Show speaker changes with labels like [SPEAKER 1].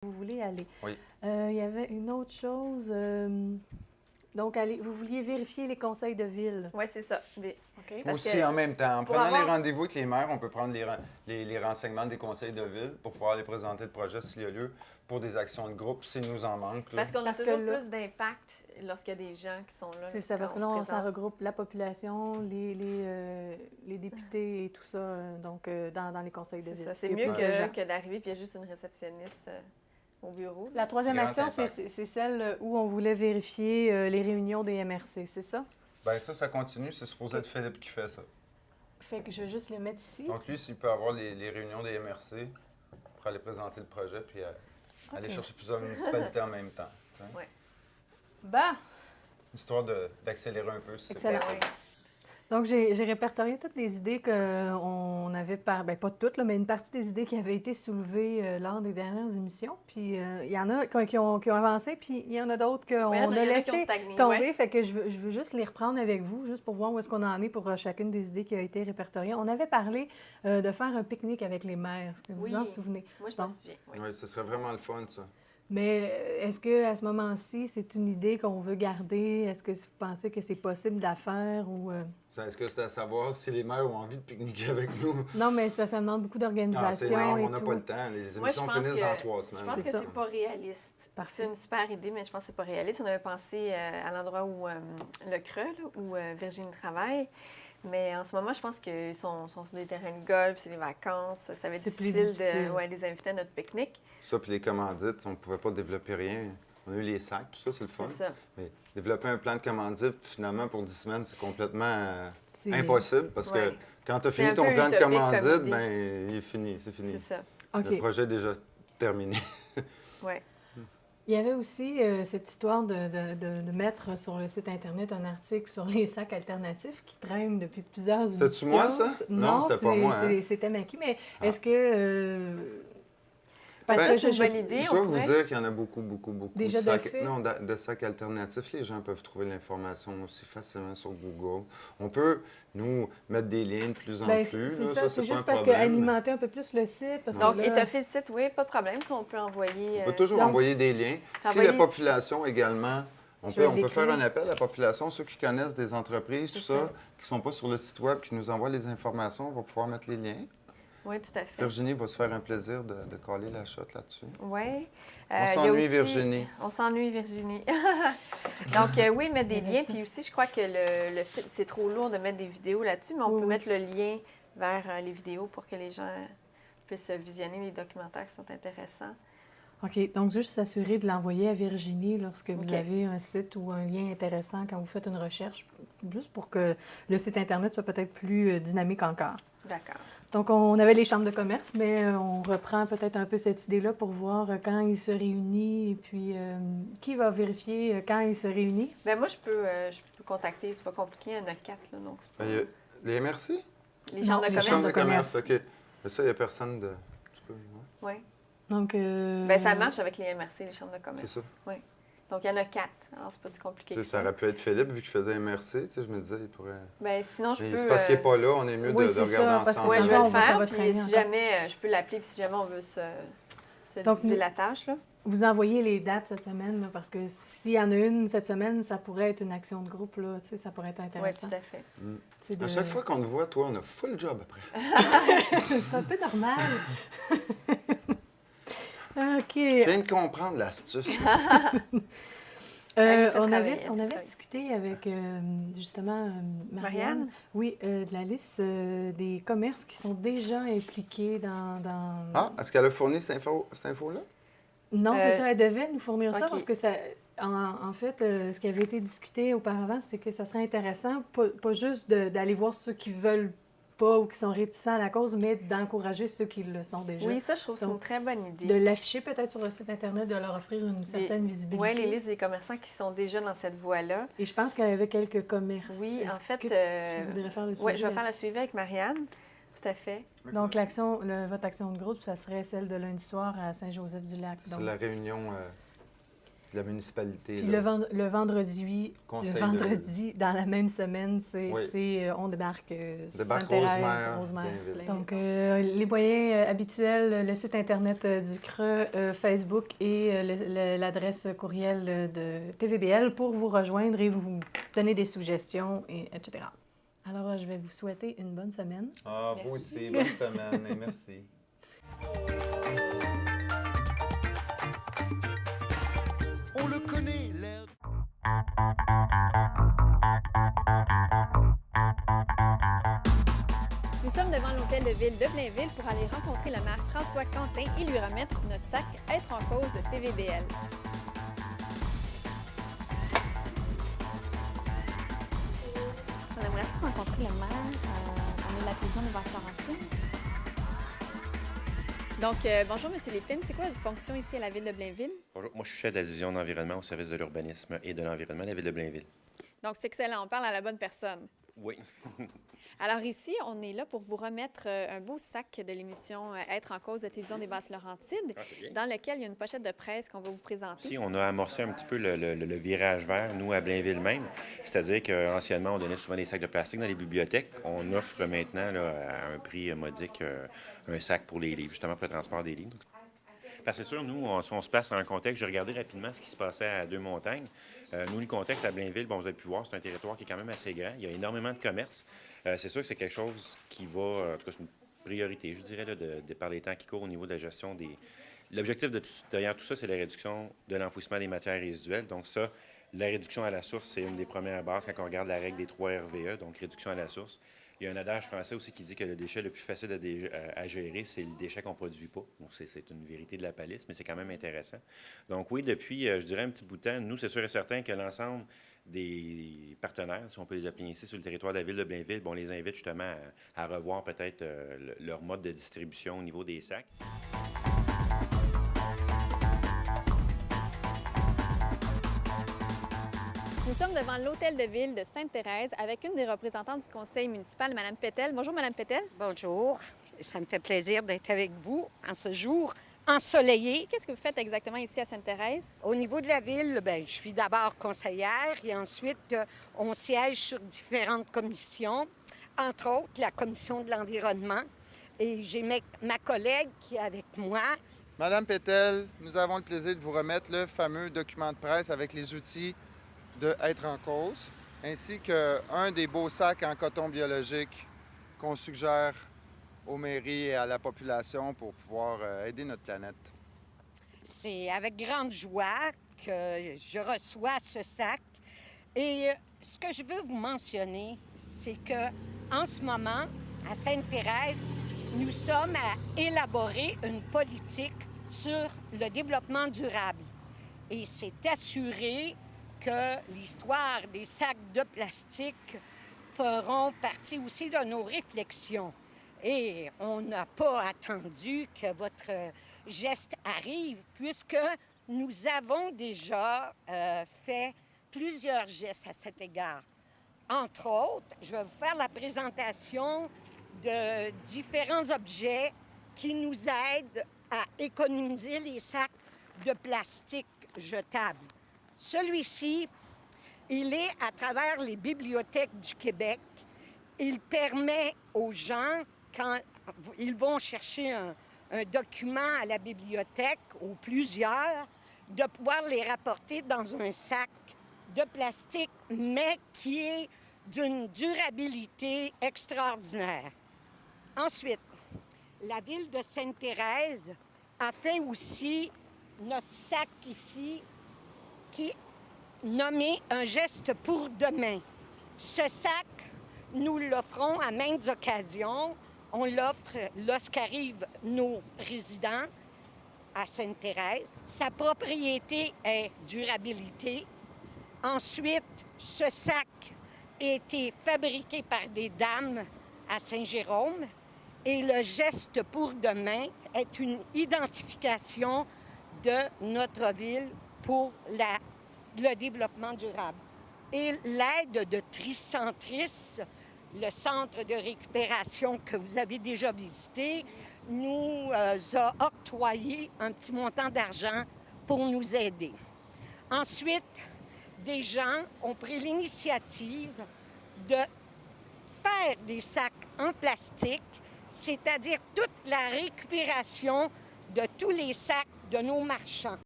[SPEAKER 1] vous voulez aller.
[SPEAKER 2] Oui.
[SPEAKER 1] Il y avait une autre chose. Donc, vous vouliez vérifier les conseils de ville.
[SPEAKER 3] Oui, c'est ça.
[SPEAKER 1] OK.
[SPEAKER 2] Aussi, en même temps, en
[SPEAKER 3] pour
[SPEAKER 2] prenant
[SPEAKER 3] avoir-
[SPEAKER 2] les rendez-vous avec les maires, on peut prendre les renseignements des conseils de ville pour pouvoir aller présenter le projet s'il y a lieu pour des actions de groupe, s'il nous en manque. Là.
[SPEAKER 3] Parce qu'on a
[SPEAKER 1] Parce que
[SPEAKER 3] toujours
[SPEAKER 1] là-
[SPEAKER 3] plus d'impact lorsqu'il y a des gens qui sont là.
[SPEAKER 1] C'est ça, parce que là,
[SPEAKER 3] quand
[SPEAKER 1] on
[SPEAKER 3] se
[SPEAKER 1] s'en
[SPEAKER 3] présente.
[SPEAKER 1] regroupe la population, les députés et tout ça, dans les conseils de
[SPEAKER 3] C'est
[SPEAKER 1] ville.
[SPEAKER 3] ça. C'est
[SPEAKER 1] Il y a
[SPEAKER 3] mieux
[SPEAKER 1] plus de gens.
[SPEAKER 3] que d'arriver puis il y a juste une réceptionniste au bureau.
[SPEAKER 1] La troisième
[SPEAKER 2] Grand
[SPEAKER 1] action,
[SPEAKER 2] impact.
[SPEAKER 1] c'est celle où on voulait vérifier les réunions des MRC, c'est ça?
[SPEAKER 2] Bien, ça continue. C'est supposé être Philippe qui fait ça.
[SPEAKER 1] Fait que je vais juste les mettre ici.
[SPEAKER 2] Donc, lui, s'il peut avoir les réunions des MRC pour aller présenter le projet puis aller
[SPEAKER 1] Ok.
[SPEAKER 2] chercher plusieurs municipalités en même temps. Hein.
[SPEAKER 3] Ouais.
[SPEAKER 1] Bah!
[SPEAKER 2] Histoire d'accélérer un peu. Si c'est
[SPEAKER 1] Excellent.
[SPEAKER 2] possible.
[SPEAKER 1] Donc, j'ai répertorié toutes les idées qu'on avait ben pas toutes, là, mais une partie des idées qui avaient été soulevées lors des dernières émissions. Puis, il y en a qui ont avancé, puis il y en a d'autres qu'on
[SPEAKER 3] Ouais, il y en
[SPEAKER 1] a
[SPEAKER 3] qui ont
[SPEAKER 1] laissé
[SPEAKER 3] stagné,
[SPEAKER 1] tomber.
[SPEAKER 3] ouais.
[SPEAKER 1] Fait que je veux juste les reprendre avec vous, juste pour voir où est-ce qu'on en est pour chacune des idées qui a été répertoriée. On avait parlé de faire un pique-nique avec les maires. Est-ce que vous
[SPEAKER 3] Oui.
[SPEAKER 1] vous en souvenez?
[SPEAKER 3] Moi, je
[SPEAKER 1] Bon.
[SPEAKER 3] m'en souviens. Oui.
[SPEAKER 2] Oui, ce serait vraiment le fun, ça.
[SPEAKER 1] Mais est-ce qu'à ce moment-ci, c'est une idée qu'on veut garder? Est-ce que vous pensez que c'est possible d'à faire ou...
[SPEAKER 2] Est-ce que c'est à savoir si les maires ont envie de pique-niquer avec nous?
[SPEAKER 1] Non, mais c'est parce que ça demande beaucoup
[SPEAKER 2] Non,
[SPEAKER 1] d'organisation
[SPEAKER 2] c'est énorme,
[SPEAKER 1] et
[SPEAKER 2] on n'a
[SPEAKER 1] tout.
[SPEAKER 2] pas le temps. Les
[SPEAKER 3] Moi, je
[SPEAKER 2] émissions
[SPEAKER 3] pense
[SPEAKER 2] finissent
[SPEAKER 3] que-
[SPEAKER 2] dans 3
[SPEAKER 3] Je
[SPEAKER 2] semaines.
[SPEAKER 3] pense que
[SPEAKER 1] C'est ça.
[SPEAKER 3] c'est pas réaliste.
[SPEAKER 1] Parfait.
[SPEAKER 3] C'est une super idée, mais je pense que c'est pas réaliste. On avait pensé à l'endroit où le Creux, là, où Virginie travaille. Mais en ce moment, je pense qu'ils sont sur des terrains de golf, c'est les vacances. Ça va être
[SPEAKER 1] C'est plus
[SPEAKER 3] difficile
[SPEAKER 1] difficile.
[SPEAKER 3] de les inviter à notre pique-nique.
[SPEAKER 2] Ça, puis les commandites, on ne pouvait pas développer rien. On a eu les sacs, tout ça, c'est le fun.
[SPEAKER 3] C'est ça.
[SPEAKER 2] Mais développer un plan de commandite, finalement, pour 10 semaines, c'est complètement
[SPEAKER 1] C'est-
[SPEAKER 2] impossible parce que
[SPEAKER 3] Ouais.
[SPEAKER 2] quand tu as
[SPEAKER 3] C'est
[SPEAKER 2] fini
[SPEAKER 3] un
[SPEAKER 2] ton
[SPEAKER 3] peu
[SPEAKER 2] plan de
[SPEAKER 3] utopique comme
[SPEAKER 2] commandite,
[SPEAKER 3] idée.
[SPEAKER 2] ben il est fini, c'est fini.
[SPEAKER 3] C'est ça.
[SPEAKER 1] OK.
[SPEAKER 2] Le projet est déjà terminé.
[SPEAKER 3] Oui.
[SPEAKER 1] Il y avait aussi cette histoire de mettre sur le site Internet un article sur les sacs alternatifs qui traînent depuis plusieurs émissions.
[SPEAKER 2] C'était-tu moi, ça? Non, c'était pas moi, hein?
[SPEAKER 1] C'était Maki, mais
[SPEAKER 2] Ah.
[SPEAKER 1] est-ce que... parce
[SPEAKER 2] Ben,
[SPEAKER 1] que
[SPEAKER 3] c'est une bonne idée.
[SPEAKER 2] Je
[SPEAKER 3] on
[SPEAKER 2] dois vous
[SPEAKER 3] pourrait-
[SPEAKER 2] dire qu'il y en a beaucoup
[SPEAKER 1] Déjà
[SPEAKER 2] de
[SPEAKER 1] de
[SPEAKER 2] sacs,
[SPEAKER 1] fait?
[SPEAKER 2] non, de sacs alternatifs. Les gens peuvent trouver l'information aussi facilement sur Google. On peut, nous, mettre des liens de plus en
[SPEAKER 1] Ben,
[SPEAKER 2] plus.
[SPEAKER 1] c'est
[SPEAKER 2] là.
[SPEAKER 1] ça, c'est
[SPEAKER 2] pas
[SPEAKER 1] juste
[SPEAKER 2] un
[SPEAKER 1] parce
[SPEAKER 2] problème.
[SPEAKER 1] qu'alimenter un peu plus le site. Parce que
[SPEAKER 3] Donc,
[SPEAKER 1] là-
[SPEAKER 3] étoffer le site, oui, pas de problème. Ça, on peut envoyer.
[SPEAKER 2] On peut toujours
[SPEAKER 1] donc,
[SPEAKER 2] envoyer des liens. Si
[SPEAKER 3] envoyer-
[SPEAKER 2] la population également,
[SPEAKER 1] Je
[SPEAKER 2] on
[SPEAKER 1] vais
[SPEAKER 2] peut faire
[SPEAKER 1] l'écrire.
[SPEAKER 2] un appel à la population, ceux qui connaissent des entreprises, tout
[SPEAKER 3] C'est
[SPEAKER 2] ça,
[SPEAKER 3] ça.
[SPEAKER 2] qui ne sont pas sur le site web, qui nous envoient les informations, on va pouvoir mettre les liens.
[SPEAKER 3] Oui, tout à fait.
[SPEAKER 2] Virginie va se faire un plaisir de coller la shot là-dessus.
[SPEAKER 3] Oui.
[SPEAKER 2] On s'ennuie, Virginie.
[SPEAKER 3] On s'ennuie, Virginie. Donc, oui, mettre des
[SPEAKER 1] Il y avait
[SPEAKER 3] liens.
[SPEAKER 1] ça.
[SPEAKER 3] Puis aussi, je crois que le site, c'est trop lourd de mettre des vidéos là-dessus, mais on
[SPEAKER 1] Oui,
[SPEAKER 3] peut
[SPEAKER 1] oui.
[SPEAKER 3] mettre le lien vers les vidéos pour que les gens puissent visionner les documentaires qui sont intéressants.
[SPEAKER 1] OK, donc juste s'assurer de l'envoyer à Virginie lorsque vous
[SPEAKER 3] OK.
[SPEAKER 1] avez un site ou un lien intéressant quand vous faites une recherche, juste pour que le site Internet soit peut-être plus dynamique encore.
[SPEAKER 3] D'accord.
[SPEAKER 1] Donc, on avait les chambres de commerce, mais on reprend peut-être un peu cette idée-là pour voir quand ils se réunissent et puis qui va vérifier quand ils se réunissent.
[SPEAKER 3] Bien, moi, je peux contacter, c'est pas compliqué, il y en a 4, là, donc c'est pas...
[SPEAKER 2] Ben, il y a les MRC?
[SPEAKER 3] Les
[SPEAKER 1] Non,
[SPEAKER 3] chambres de
[SPEAKER 1] les
[SPEAKER 3] commerce.
[SPEAKER 2] Chambre de
[SPEAKER 1] commerce.
[SPEAKER 2] commerce, OK. Mais ça, il n'y a personne de... Tu peux, ouais.
[SPEAKER 3] Oui.
[SPEAKER 1] Donc,
[SPEAKER 3] Bien, ça marche avec les MRC, les chambres de commerce.
[SPEAKER 2] C'est ça.
[SPEAKER 3] Oui. Donc, il y en a 4. Alors, c'est pas si compliqué
[SPEAKER 2] Tu
[SPEAKER 3] que
[SPEAKER 2] sais, ça
[SPEAKER 3] ça.
[SPEAKER 2] aurait pu être Philippe, vu qu'il faisait MRC. Tu sais, je me disais, il pourrait...
[SPEAKER 3] Bien, sinon, je
[SPEAKER 2] Mais
[SPEAKER 3] peux...
[SPEAKER 2] c'est parce qu'il n'est pas là, on est mieux
[SPEAKER 1] Oui,
[SPEAKER 2] de
[SPEAKER 1] c'est
[SPEAKER 2] regarder
[SPEAKER 1] ça, parce que
[SPEAKER 2] ensemble.
[SPEAKER 3] Oui, je
[SPEAKER 1] ça
[SPEAKER 3] vais
[SPEAKER 1] on
[SPEAKER 3] le
[SPEAKER 1] va- ça
[SPEAKER 3] faire,
[SPEAKER 1] va
[SPEAKER 3] puis
[SPEAKER 1] traîner
[SPEAKER 3] si
[SPEAKER 1] encore.
[SPEAKER 3] jamais, je peux l'appeler, puis si jamais on veut se
[SPEAKER 1] Donc,
[SPEAKER 3] diviser
[SPEAKER 1] nous-
[SPEAKER 3] la tâche, là.
[SPEAKER 1] vous envoyez les dates cette semaine, là, parce que s'il y en a une cette semaine, ça pourrait être une action de groupe, là, tu sais, ça pourrait être
[SPEAKER 3] Oui,
[SPEAKER 1] intéressant.
[SPEAKER 3] tout à fait.
[SPEAKER 1] C'est de-
[SPEAKER 2] À chaque fois qu'on te voit, toi, on a full job après.
[SPEAKER 1] c'est un peu normal. OK.
[SPEAKER 2] Je viens de comprendre l'astuce.
[SPEAKER 3] Elle nous fait
[SPEAKER 1] On
[SPEAKER 3] travailler,
[SPEAKER 1] avait,
[SPEAKER 3] elle
[SPEAKER 1] on
[SPEAKER 3] fait
[SPEAKER 1] avait
[SPEAKER 3] travailler.
[SPEAKER 1] discuté avec, justement, Marianne.
[SPEAKER 3] Marianne?
[SPEAKER 1] Oui, de la liste des commerces qui sont déjà impliqués dans...
[SPEAKER 2] Ah, est-ce qu'elle a fourni cette info-là?
[SPEAKER 1] Non, c'est ça, elle devait nous fournir ça
[SPEAKER 3] OK.
[SPEAKER 1] parce que ça... En fait, ce qui avait été discuté auparavant, c'est que ça serait intéressant, pas juste d'aller voir ceux qui veulent pas ou qui sont réticents à la cause, mais d'encourager ceux qui le sont déjà.
[SPEAKER 3] Oui, ça, je trouve que c'est une
[SPEAKER 1] Donc,
[SPEAKER 3] très bonne idée.
[SPEAKER 1] De l'afficher peut-être sur le site Internet, de leur offrir une certaine visibilité.
[SPEAKER 3] Oui, les listes des commerçants qui sont déjà dans cette voie-là.
[SPEAKER 1] Et je pense qu'elle avait quelques commerces.
[SPEAKER 3] Oui, en
[SPEAKER 1] Est-ce
[SPEAKER 3] fait,
[SPEAKER 1] que tu voudrais faire le suivi
[SPEAKER 3] oui, je vais faire la
[SPEAKER 1] là-dessus?
[SPEAKER 3] suivi avec Marianne. Tout à fait.
[SPEAKER 1] Donc, votre action de groupe, ça serait celle de lundi soir à Saint-Joseph-du-Lac.
[SPEAKER 2] C'est
[SPEAKER 1] Donc,
[SPEAKER 2] la réunion La municipalité.
[SPEAKER 1] Puis
[SPEAKER 2] là.
[SPEAKER 1] le vendredi,
[SPEAKER 2] Conseil
[SPEAKER 1] dans la même semaine,
[SPEAKER 2] Oui.
[SPEAKER 1] on débarque
[SPEAKER 2] Débarque
[SPEAKER 1] Sainte-Thérèse,
[SPEAKER 2] Rosemère, Blainville.
[SPEAKER 1] Donc, les moyens habituels, le site Internet du CRE, Facebook et l'adresse courriel de TVBL pour vous rejoindre et vous donner des suggestions, etc. Alors, je vais vous souhaiter une bonne semaine.
[SPEAKER 2] Ah,
[SPEAKER 3] Merci.
[SPEAKER 2] vous aussi, bonne semaine et merci.
[SPEAKER 4] On le connaît, l'air.
[SPEAKER 3] Nous sommes devant l'hôtel de ville de Blainville pour aller rencontrer le maire François Quentin et lui remettre notre sac Être en cause de TVBL. On aimerait ça rencontrer le maire. On est de la télévision de Basse-Laurentide. Donc, bonjour, M. Lépine. C'est quoi votre fonction ici à la ville de Blainville?
[SPEAKER 5] Bonjour, moi je suis chef de la division d'environnement au service de l'urbanisme et de l'environnement de la ville de Blainville.
[SPEAKER 3] Donc, c'est excellent. On parle à la bonne personne.
[SPEAKER 5] Oui.
[SPEAKER 3] Alors ici, on est là pour vous remettre un beau sac de l'émission Être en cause de télévision des Basses-Laurentides, dans lequel il y a une pochette de presse qu'on va vous présenter.
[SPEAKER 5] Ici, on a amorcé un petit peu le virage vert, nous, à Blainville même. C'est-à-dire qu'anciennement, on donnait souvent des sacs de plastique dans les bibliothèques. On offre maintenant, là, à un prix modique, un sac pour les livres, justement pour le transport des livres. Parce que c'est sûr, nous, si on se place dans un contexte, j'ai regardé rapidement ce qui se passait à Deux-Montagnes. Nous, le contexte à Blainville, bon, vous avez pu voir, c'est un territoire qui est quand même assez grand. Il y a énormément de commerce. C'est sûr que c'est quelque chose qui va, en tout cas, c'est une priorité, je dirais, là, par les temps qui courent au niveau de la gestion des... L'objectif derrière tout ça, c'est la réduction de l'enfouissement des matières résiduelles. Donc ça, la réduction à la source, c'est une des premières bases quand on regarde la règle des 3 RVE, donc réduction à la source. Il y a un adage français aussi qui dit que le déchet le plus facile à gérer, c'est le déchet qu'on ne produit pas. Donc, c'est une vérité de la palisse, mais c'est quand même intéressant. Donc oui, depuis, je dirais, un petit bout de temps, nous, c'est sûr et certain que l'ensemble des partenaires, si on peut les appeler ici, sur le territoire de la ville de Blainville, on les invite justement à revoir peut-être leur mode de distribution au niveau des sacs.
[SPEAKER 3] Nous sommes devant l'hôtel de ville de Sainte-Thérèse avec une des représentantes du conseil municipal, Mme Pétel. Bonjour, Mme Pétel.
[SPEAKER 6] Bonjour, ça me fait plaisir d'être avec vous en ce jour ensoleillé.
[SPEAKER 3] Qu'est-ce que vous faites exactement ici à Sainte-Thérèse?
[SPEAKER 6] Au niveau de la ville, bien, je suis d'abord conseillère et ensuite, on siège sur différentes commissions, entre autres la commission de l'environnement. Et j'ai ma collègue qui est avec moi.
[SPEAKER 2] Madame Pétel, nous avons le plaisir de vous remettre le fameux document de presse avec les outils de Être en cause, ainsi qu'un des beaux sacs en coton biologique qu'on suggère aux mairies et à la population pour pouvoir aider notre planète.
[SPEAKER 6] C'est avec grande joie que je reçois ce sac. Et ce que je veux vous mentionner, c'est qu'en ce moment, à Sainte-Thérèse, nous sommes à élaborer une politique sur le développement durable. Et c'est assuré que l'histoire des sacs de plastique feront partie aussi de nos réflexions. Et on n'a pas attendu que votre geste arrive, puisque nous avons déjà fait plusieurs gestes à cet égard. Entre autres, je vais vous faire la présentation de différents objets qui nous aident à économiser les sacs de plastique jetables. Celui-ci, il est à travers les bibliothèques du Québec. Il permet aux gens, quand ils vont chercher un document à la bibliothèque ou plusieurs, de pouvoir les rapporter dans un sac de plastique, mais qui est d'une durabilité extraordinaire. Ensuite, la ville de Sainte-Thérèse a fait aussi notre sac ici, qui est nommé « Un geste pour demain ». Ce sac, nous l'offrons à maintes occasions. On l'offre lorsqu'arrivent nos résidents à Sainte-Thérèse. Sa propriété est durabilité. Ensuite, ce sac a été fabriqué par des dames à Saint-Jérôme et le geste pour demain est une identification de notre ville pour le développement durable. Et l'aide de Tricentris, le centre de récupération que vous avez déjà visité, nous a octroyé un petit montant d'argent pour nous aider. Ensuite, des gens ont pris l'initiative de faire des sacs en plastique, c'est-à-dire toute la récupération de tous les sacs de nos marchands.